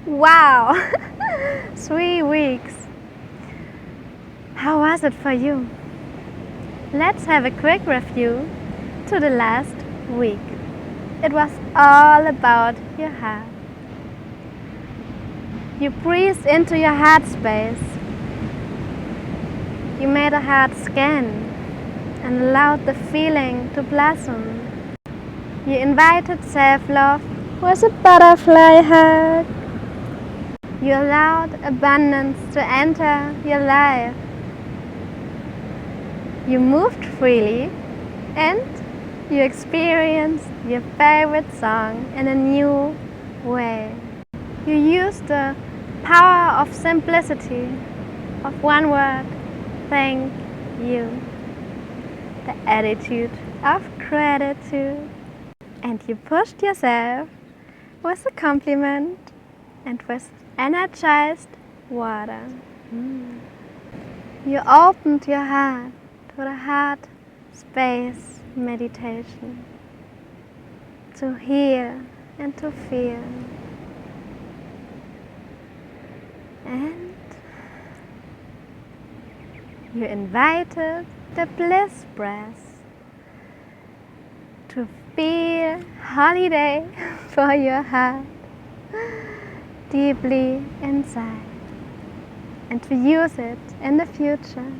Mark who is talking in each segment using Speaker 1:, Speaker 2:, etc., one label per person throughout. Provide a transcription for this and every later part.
Speaker 1: Wow! 3 weeks. How was it for you? Let's have a quick review to the last week. It was all about your heart. You breathed into your heart space. You made a heart scan and allowed the feeling to blossom. You invited self-love with a butterfly hug. You allowed abundance to enter your life. You moved freely and you experienced your favorite song in a new way. You used the power of simplicity, of one word, thank you. The attitude of gratitude. And you pushed yourself with a compliment and with energized water. You opened your heart to the heart space meditation, to hear and to feel. And you invited the bliss breath to feel holiday for your heart deeply inside and to use it in the future.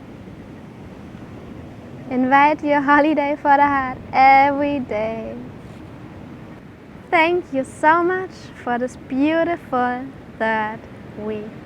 Speaker 1: Invite your holiday for the heart every day. Thank you so much for this beautiful third week.